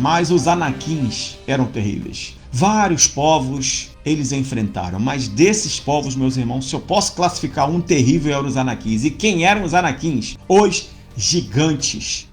mas os anaquins eram terríveis. Vários povos eles enfrentaram, mas desses povos, meus irmãos, se eu posso classificar um terrível, eram os anaquins. E quem eram os anaquins? Os gigantes.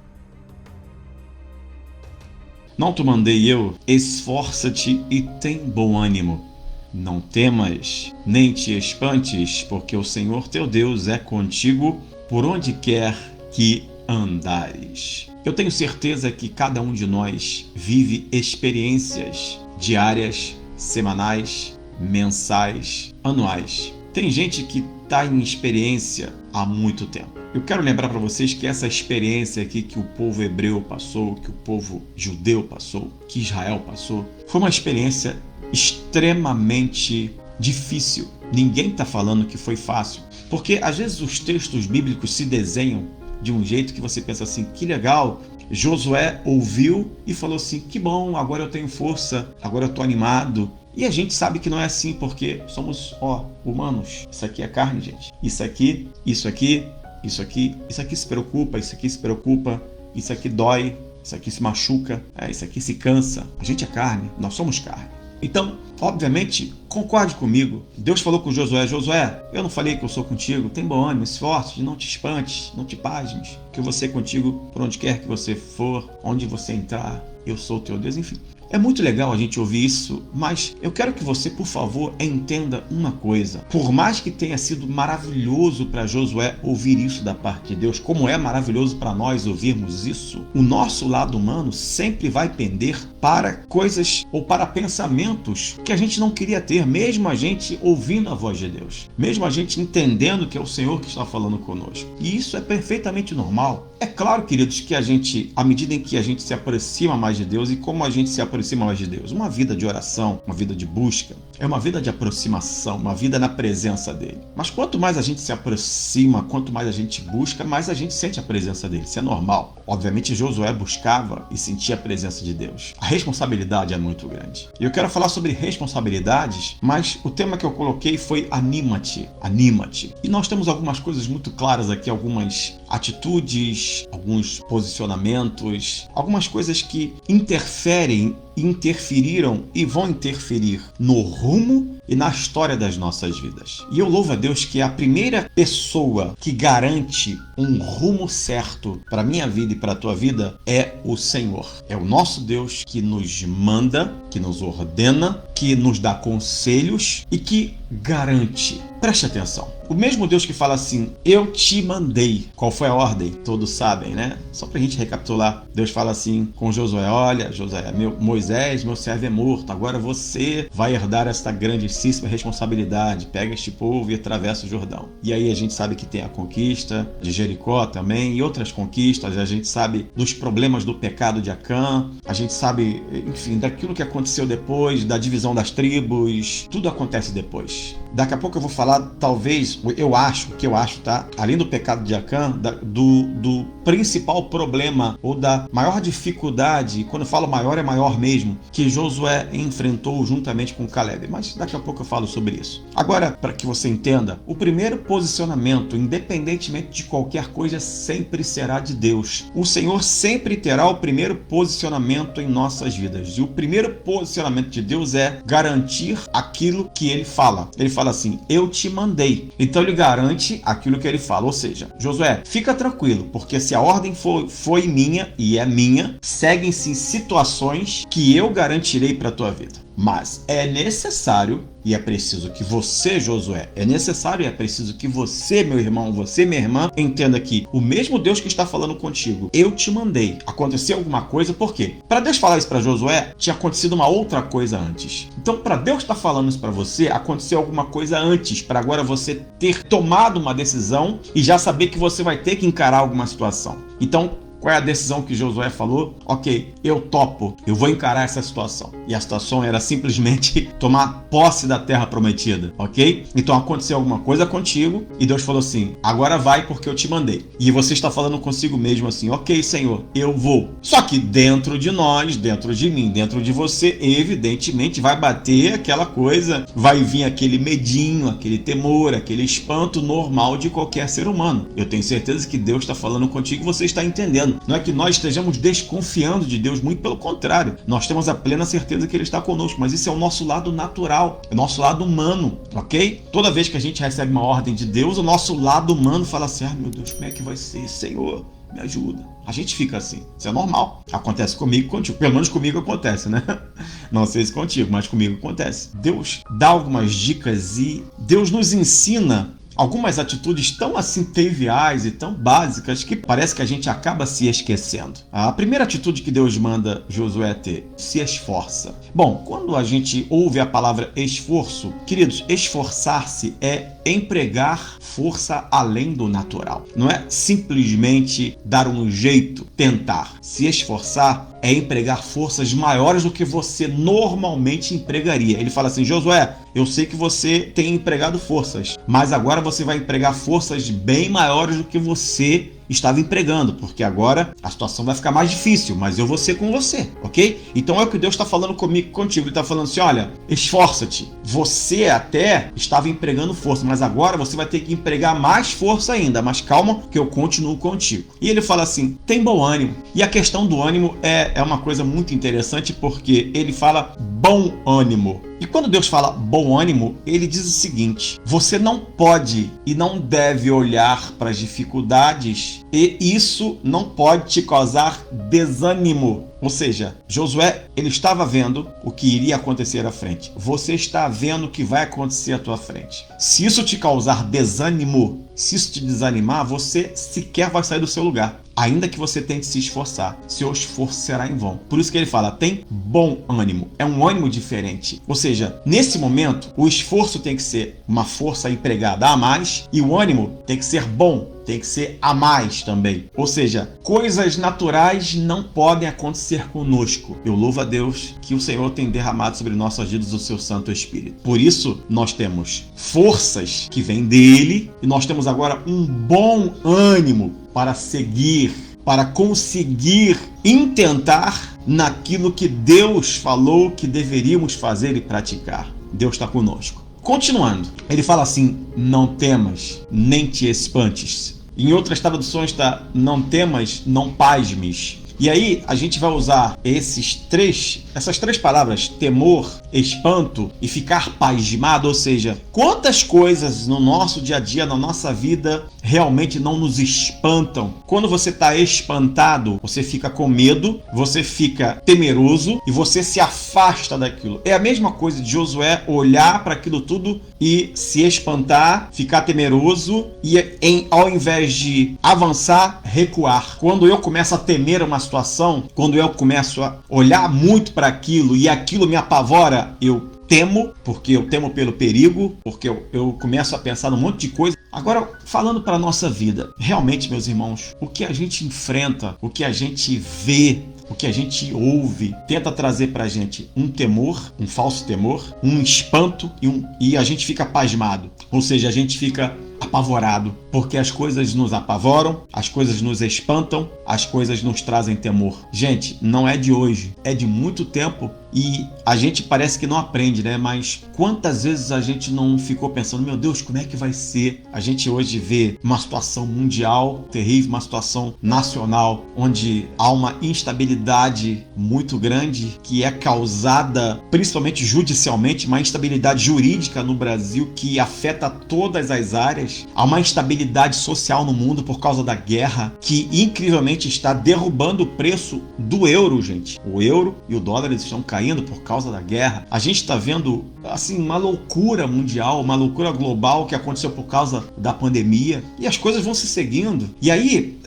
Não te mandei eu, esforça-te e tem bom ânimo. Não temas, nem te espantes, porque o Senhor teu Deus é contigo por onde quer que andares. Eu tenho certeza que cada um de nós vive experiências diárias, semanais, mensais, anuais. Tem gente que está em experiência há muito tempo. Eu quero lembrar para vocês que essa experiência aqui que o povo hebreu passou, que o povo judeu passou, que Israel passou, foi uma experiência extremamente difícil. Ninguém está falando que foi fácil, porque às vezes os textos bíblicos se desenham de um jeito que você pensa assim, que legal, Josué ouviu e falou assim, que bom, agora eu tenho força, agora eu estou animado. E a gente sabe que não é assim, porque somos, humanos. Isso aqui é carne, gente. Isso aqui se preocupa, isso aqui se preocupa, isso aqui dói, isso aqui se machuca, isso aqui se cansa. A gente é carne, nós somos carne. Então, obviamente, concorde comigo. Deus falou com Josué, Josué, eu não falei que eu sou contigo, tem bom ânimo, esforço, não te espantes, não te pasmes, que eu vou ser contigo por onde quer que você for, onde você entrar, eu sou o teu Deus, enfim. É muito legal a gente ouvir isso, mas eu quero que você, por favor, entenda uma coisa. Por mais que tenha sido maravilhoso para Josué ouvir isso da parte de Deus, como é maravilhoso para nós ouvirmos isso, o nosso lado humano sempre vai pender para coisas ou para pensamentos que a gente não queria ter, mesmo a gente ouvindo a voz de Deus, mesmo a gente entendendo que é o Senhor que está falando conosco. E isso é perfeitamente normal. É claro, queridos, que a gente, à medida em que a gente se aproxima mais de Deus, e como a gente se aproxima mais de Deus, uma vida de oração, uma vida de busca, é uma vida de aproximação, uma vida na presença dele. Mas quanto mais a gente se aproxima, quanto mais a gente busca, mais a gente sente a presença dele. Isso é normal. Obviamente Josué buscava e sentia a presença de Deus. A responsabilidade é muito grande. E eu quero falar sobre responsabilidades, mas o tema que eu coloquei foi anima-te, anima-te. E nós temos algumas coisas muito claras aqui, algumas atitudes, alguns posicionamentos, algumas coisas que interferiram e vão interferir no rumo e na história das nossas vidas. E eu louvo a Deus que a primeira pessoa que garante um rumo certo para a minha vida e para a tua vida é o Senhor. É o nosso Deus que nos manda, que nos ordena, que nos dá conselhos e que garante. Preste atenção. O mesmo Deus que fala assim, eu te mandei. Qual foi a ordem? Todos sabem, né? Só pra gente recapitular. Deus fala assim com Josué, olha, Josué, Moisés, meu servo é morto. Agora você vai herdar esta grandíssima responsabilidade. Pega este povo e atravessa o Jordão. E aí a gente sabe que tem a conquista de Jericó também e outras conquistas. A gente sabe dos problemas do pecado de Acã. A gente sabe, enfim, daquilo que aconteceu depois, da divisão das tribos. Tudo acontece depois. Daqui a pouco eu vou falar, talvez, eu acho, tá? Além do pecado de Acã, do principal problema ou da maior dificuldade, quando eu falo maior é maior mesmo, que Josué enfrentou juntamente com Caleb. Mas daqui a pouco eu falo sobre isso. Agora, para que você entenda, o primeiro posicionamento, independentemente de qualquer coisa, sempre será de Deus. O Senhor sempre terá o primeiro posicionamento em nossas vidas. E o primeiro posicionamento de Deus é garantir aquilo que Ele fala. Ele fala assim, eu te mandei. Então ele garante aquilo que ele fala. Ou seja, Josué, fica tranquilo, porque se a ordem foi minha e é minha, seguem-se situações que eu garantirei para a tua vida. Mas é necessário e é preciso que você, Josué, é preciso que você, meu irmão, você, minha irmã, entenda que o mesmo Deus que está falando contigo, eu te mandei. Aconteceu alguma coisa, por quê? Para Deus falar isso para Josué, tinha acontecido uma outra coisa antes. Então, para Deus estar falando isso para você, aconteceu alguma coisa antes, para agora você ter tomado uma decisão e já saber que você vai ter que encarar alguma situação. Então, qual é a decisão que Josué falou? Ok, eu topo, eu vou encarar essa situação. E a situação era simplesmente tomar posse da terra prometida, ok? Então aconteceu alguma coisa contigo e Deus falou assim, agora vai porque eu te mandei. E você está falando consigo mesmo assim, ok, Senhor, eu vou. Só que dentro de nós, dentro de mim, dentro de você, evidentemente vai bater aquela coisa, vai vir aquele medinho, aquele temor, aquele espanto normal de qualquer ser humano. Eu tenho certeza que Deus está falando contigo e você está entendendo. fazendo. Não é que nós estejamos desconfiando de Deus, muito pelo contrário. Nós temos a plena certeza que Ele está conosco, mas isso é o nosso lado natural, é o nosso lado humano, ok? Toda vez que a gente recebe uma ordem de Deus, o nosso lado humano fala assim: ah, meu Deus, como é que vai ser, Senhor? Me ajuda. A gente fica assim. Isso é normal. Acontece comigo e contigo. Pelo menos comigo acontece, né? Não sei se contigo, mas comigo acontece. Deus dá algumas dicas e Deus nos ensina algumas atitudes tão assim triviais e tão básicas que parece que a gente acaba se esquecendo. A primeira atitude que Deus manda Josué ter: se esforça. Bom, quando a gente ouve a palavra esforço, queridos, esforçar-se é empregar força além do natural. Não é simplesmente dar um jeito, tentar. Se esforçar é empregar forças maiores do que você normalmente empregaria. Ele fala assim: Josué, eu sei que você tem empregado forças, mas agora você vai empregar forças bem maiores do que você estava empregando, porque agora a situação vai ficar mais difícil, mas eu vou ser com você, ok? Então é o que Deus está falando comigo, contigo. Ele está falando assim: olha, esforça-te. Você até estava empregando força, mas agora você vai ter que empregar mais força ainda. Mas calma, que eu continuo contigo. E ele fala assim: tem bom ânimo. E a questão do ânimo é uma coisa muito interessante, porque ele fala bom ânimo. E quando Deus fala bom ânimo, ele diz o seguinte: você não pode e não deve olhar para as dificuldades, e isso não pode te causar desânimo. Ou seja, Josué, ele estava vendo o que iria acontecer à frente. Você está vendo o que vai acontecer à tua frente. Se isso te causar desânimo, se isso te desanimar, você sequer vai sair do seu lugar. Ainda que você tente se esforçar, seu esforço será em vão. Por isso que ele fala: tem bom ânimo. É um ânimo diferente. Ou seja, nesse momento, o esforço tem que ser uma força empregada a mais e o ânimo tem que ser bom, tem que ser a mais também. Ou seja, coisas naturais não podem acontecer conosco. Eu louvo a Deus que o Senhor tem derramado sobre nossas vidas o seu Santo Espírito. Por isso, nós temos forças que vêm dele e nós temos agora um bom ânimo para seguir, para conseguir intentar naquilo que Deus falou que deveríamos fazer e praticar. Deus está conosco. Continuando, ele fala assim: não temas, nem te espantes. Em outras traduções está: não temas, não pasmes. E aí a gente vai usar essas três palavras: temor, espanto e ficar pasmado. Ou seja, quantas coisas no nosso dia a dia, na nossa vida, realmente não nos espantam? Quando você está espantado, você fica com medo, você fica temeroso e você se afasta daquilo. É a mesma coisa de Josué olhar para aquilo tudo e se espantar, ficar temeroso e, ao invés de avançar, recuar. Quando eu começo a temer uma situação, quando eu começo a olhar muito para aquilo e aquilo me apavora, eu temo, porque eu temo pelo perigo, porque eu começo a pensar num monte de coisa. Agora, falando para a nossa vida, realmente, meus irmãos, o que a gente enfrenta, o que a gente vê, o que a gente ouve, tenta trazer para a gente um temor, um falso temor, um espanto e a gente fica pasmado. Ou seja, a gente fica apavorado, porque as coisas nos apavoram, as coisas nos espantam, as coisas nos trazem temor. Gente, não é de hoje, é de muito tempo e a gente parece que não aprende, né? Mas quantas vezes a gente não ficou pensando: meu Deus, como é que vai ser? A gente hoje vê uma situação mundial terrível, uma situação nacional, onde há uma instabilidade muito grande que é causada principalmente judicialmente, uma instabilidade jurídica no Brasil que afeta todas as áreas. Há uma instabilidade social no mundo por causa da guerra que incrivelmente está derrubando o preço do euro, gente. O euro e o dólar eles estão caindo por causa da guerra. A gente está vendo assim uma loucura mundial, uma loucura global que aconteceu por causa da pandemia e as coisas vão se seguindo. E aí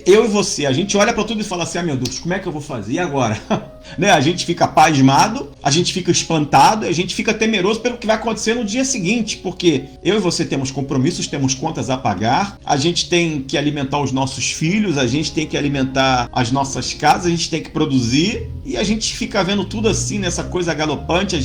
eu e você, a gente olha para tudo e fala assim: ah, meu Deus, como é que eu vou fazer? E agora? Né? A gente fica pasmado, a gente fica espantado, a gente fica temeroso pelo que vai acontecer no dia seguinte, porque eu e você temos compromissos, temos contas a pagar, a gente tem que alimentar os nossos filhos, a gente tem que alimentar as nossas casas, a gente tem que produzir e a gente fica vendo tudo assim, nessa coisa galopante, a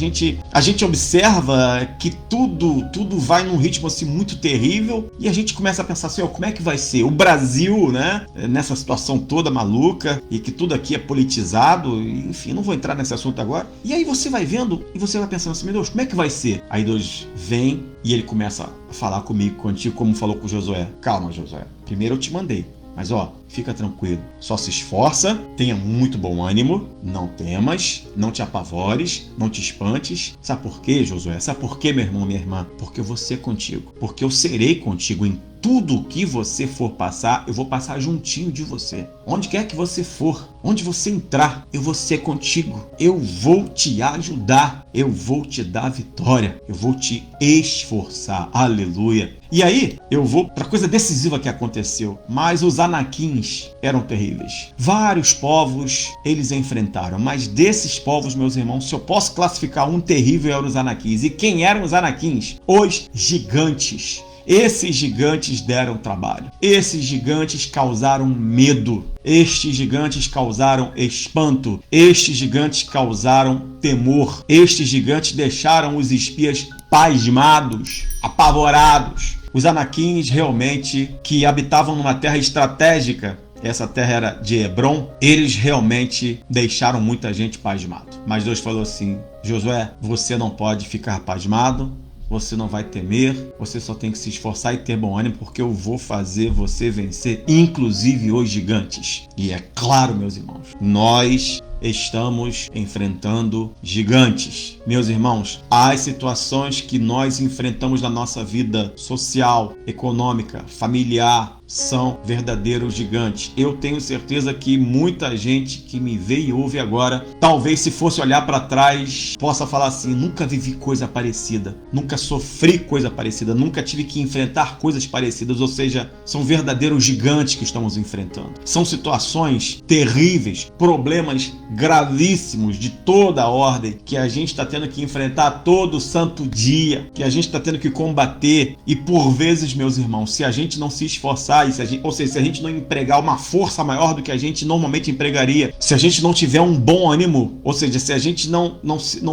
gente observa que tudo vai num ritmo assim muito terrível e a gente começa a pensar assim: como é que vai ser? O Brasil, né? Nessa situação toda maluca e que tudo aqui é politizado, enfim, não vou entrar nesse assunto agora. E aí você vai vendo e você vai pensando assim: meu Deus, como é que vai ser? Aí Deus vem e ele começa a falar comigo, contigo, como falou com Josué: calma, Josué, primeiro eu te mandei, mas fica tranquilo. Só se esforça, tenha muito bom ânimo, não temas, não te apavores, não te espantes. Sabe por quê, Josué? Sabe por quê, meu irmão, minha irmã? Porque eu vou ser contigo. Porque eu serei contigo em tudo que você for passar, eu vou passar juntinho de você. Onde quer que você for, onde você entrar, eu vou ser contigo. Eu vou te ajudar. Eu vou te dar vitória. Eu vou te esforçar. Aleluia. E aí, eu vou para a coisa decisiva que aconteceu. Mas os anaquins eram terríveis. Vários povos eles enfrentaram. Mas desses povos, meus irmãos, se eu posso classificar um terrível, eram os anaquins. E quem eram os anaquins? Os gigantes. Esses gigantes deram trabalho. Esses gigantes causaram medo. Estes gigantes causaram espanto. Estes gigantes causaram temor. Estes gigantes deixaram os espias pasmados, apavorados. Os anaquins realmente que habitavam numa terra estratégica, essa terra era de Hebron, eles realmente deixaram muita gente pasmado. Mas Deus falou assim: Josué, você não pode ficar pasmado. Você não vai temer, você só tem que se esforçar e ter bom ânimo, porque eu vou fazer você vencer, inclusive os gigantes. E é claro, meus irmãos, nós estamos enfrentando gigantes. Meus irmãos, as situações que nós enfrentamos na nossa vida social, econômica, familiar, são verdadeiros gigantes. Eu tenho certeza que muita gente que me vê e ouve agora, talvez se fosse olhar para trás, possa falar assim: nunca vivi coisa parecida, nunca sofri coisa parecida, nunca tive que enfrentar coisas parecidas. Ou seja, são verdadeiros gigantes que estamos enfrentando. São situações terríveis, problemas gravíssimos de toda a ordem que a gente está tendo que enfrentar todo santo dia, que a gente está tendo que combater. E por vezes, meus irmãos, se a gente não se esforçar, ou seja, se a gente não empregar uma força maior do que a gente normalmente empregaria, se a gente não tiver um bom ânimo, ou seja, se a gente não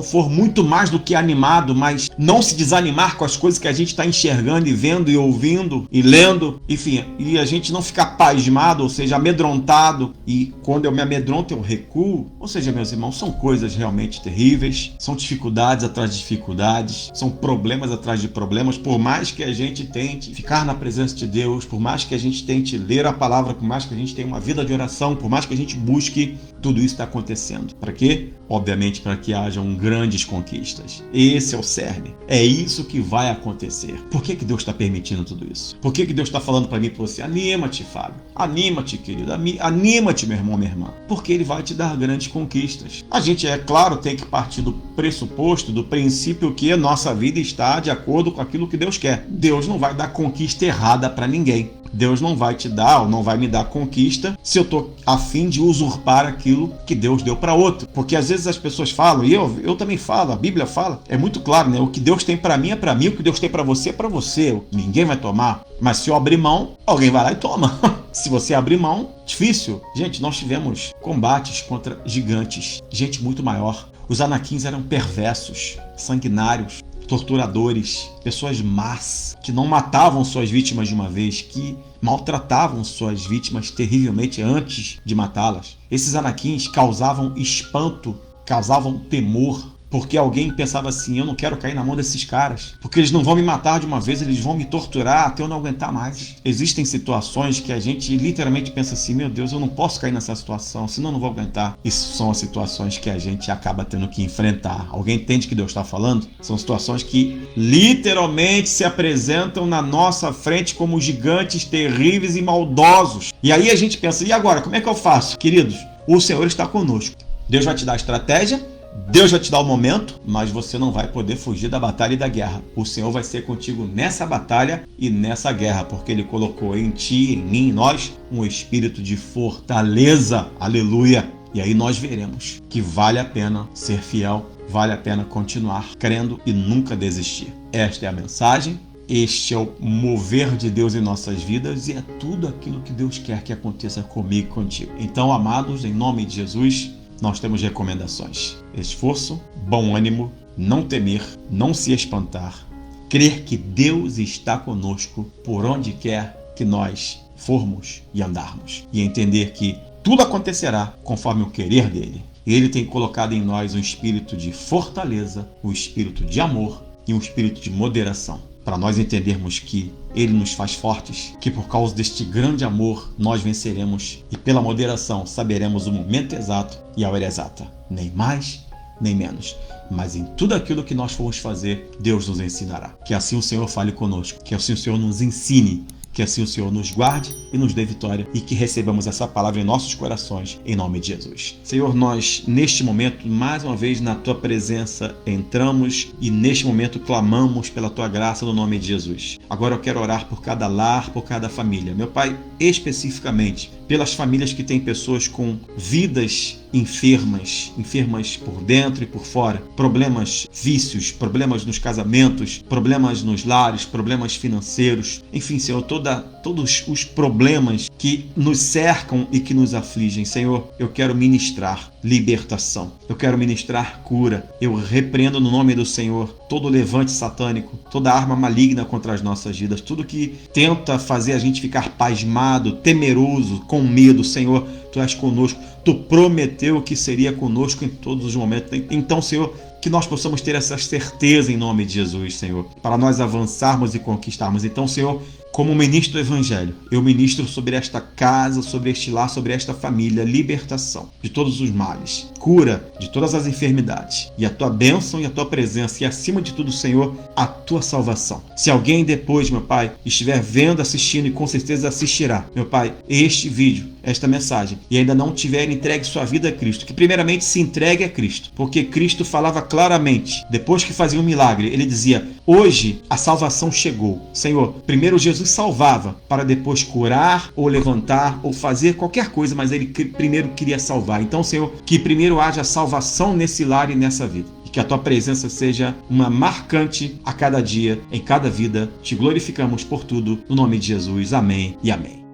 for muito mais do que animado, mas não se desanimar com as coisas que a gente está enxergando e vendo e ouvindo e lendo, enfim, e a gente não ficar pasmado, ou seja, amedrontado, e quando eu me amedronto eu recuo. Ou seja, meus irmãos, são coisas realmente terríveis, são dificuldades atrás de dificuldades, são problemas atrás de problemas. Por mais que a gente tente ficar na presença de Deus, por mais que a gente tente ler a palavra, por mais que a gente tenha uma vida de oração, por mais que a gente busque, tudo isso está acontecendo. Para quê? Obviamente para que hajam grandes conquistas. Esse é o cerne. É isso que vai acontecer. Por que Deus está permitindo tudo isso? Por que Deus está falando para mim e para você? Anima-te, Fábio. Anima-te, querido. Anima-te, meu irmão, minha irmã. Porque Ele vai te dar grandes conquistas. A gente, é claro, tem que partir do pressuposto, do princípio que a nossa vida está de acordo com aquilo que Deus quer. Deus não vai dar conquista errada para ninguém. Deus não vai te dar ou não vai me dar conquista se eu estou a fim de usurpar aquilo que Deus deu para outro. Porque às vezes as pessoas falam, e eu também falo, a Bíblia fala, é muito claro, né? O que Deus tem para mim é para mim, o que Deus tem para você é para você. Ninguém vai tomar. Mas se eu abrir mão, alguém vai lá e toma. Se você abrir mão, difícil. Gente, nós tivemos combates contra gigantes, gente muito maior. Os anaquins eram perversos, sanguinários, torturadores, pessoas más, que não matavam suas vítimas de uma vez, que maltratavam suas vítimas terrivelmente antes de matá-las. Esses anaquins causavam espanto, causavam temor, porque alguém pensava assim: eu não quero cair na mão desses caras, porque eles não vão me matar de uma vez, eles vão me torturar até eu não aguentar mais. Existem situações que a gente literalmente pensa assim: meu Deus, eu não posso cair nessa situação, senão eu não vou aguentar. Isso são as situações que a gente acaba tendo que enfrentar. Alguém entende o que Deus está falando? São situações que literalmente se apresentam na nossa frente como gigantes terríveis e maldosos. E aí a gente pensa: e agora, como é que eu faço? Queridos, o Senhor está conosco. Deus vai te dar a estratégia, Deus vai te dar o momento, mas você não vai poder fugir da batalha e da guerra. O Senhor vai ser contigo nessa batalha e nessa guerra, porque Ele colocou em ti, em mim, em nós, um espírito de fortaleza. Aleluia! E aí nós veremos que vale a pena ser fiel, vale a pena continuar crendo e nunca desistir. Esta é a mensagem. Este é o mover de Deus em nossas vidas e é tudo aquilo que Deus quer que aconteça comigo e contigo. Então, amados, em nome de Jesus, nós temos recomendações: esforço, bom ânimo, não temer, não se espantar, crer que Deus está conosco por onde quer que nós formos e andarmos, e entender que tudo acontecerá conforme o querer dele. Ele tem colocado em nós um espírito de fortaleza, um espírito de amor e um espírito de moderação. para nós entendermos que Ele nos faz fortes, que por causa deste grande amor nós venceremos e pela moderação saberemos o momento exato e a hora exata, nem mais nem menos. Mas em tudo aquilo que nós formos fazer, Deus nos ensinará. Que assim o Senhor fale conosco, que assim o Senhor nos ensine, que assim o Senhor nos guarde e nos dê vitória e que recebamos essa palavra em nossos corações, em nome de Jesus. Senhor, nós neste momento, mais uma vez na Tua presença, entramos e neste momento clamamos pela Tua graça no nome de Jesus. Agora eu quero orar por cada lar, por cada família. Meu Pai, especificamente pelas famílias que têm pessoas com vidas enfermas por dentro e por fora, problemas, vícios, problemas nos casamentos, problemas nos lares, problemas financeiros, enfim, Senhor, todos os problemas que nos cercam e que nos afligem. Senhor, eu quero ministrar libertação, eu quero ministrar cura, eu repreendo no nome do Senhor todo levante satânico, toda arma maligna contra as nossas vidas, tudo que tenta fazer a gente ficar pasmado, temeroso, com medo. Senhor, Tu és conosco, Tu prometeu que seria conosco em todos os momentos. Então, Senhor, que nós possamos ter essa certeza em nome de Jesus, Senhor, para nós avançarmos e conquistarmos. Então, Senhor, como ministro do Evangelho, eu ministro sobre esta casa, sobre este lar, sobre esta família, libertação de todos os males, cura de todas as enfermidades, e a Tua bênção e a Tua presença, e acima de tudo, Senhor, a Tua salvação. Se alguém depois, meu Pai, estiver vendo, assistindo, e com certeza assistirá, meu Pai, este vídeo, esta mensagem, e ainda não tiver entregue sua vida a Cristo, que primeiramente se entregue a Cristo, porque Cristo falava claramente, depois que fazia um milagre, Ele dizia: hoje a salvação chegou. Senhor, primeiro Jesus salvava, para depois curar, ou levantar, ou fazer qualquer coisa, mas Ele primeiro queria salvar. Então, Senhor, que primeiro haja salvação nesse lar e nessa vida, e que a Tua presença seja uma marcante a cada dia, em cada vida. Te glorificamos por tudo, no nome de Jesus. Amém e amém.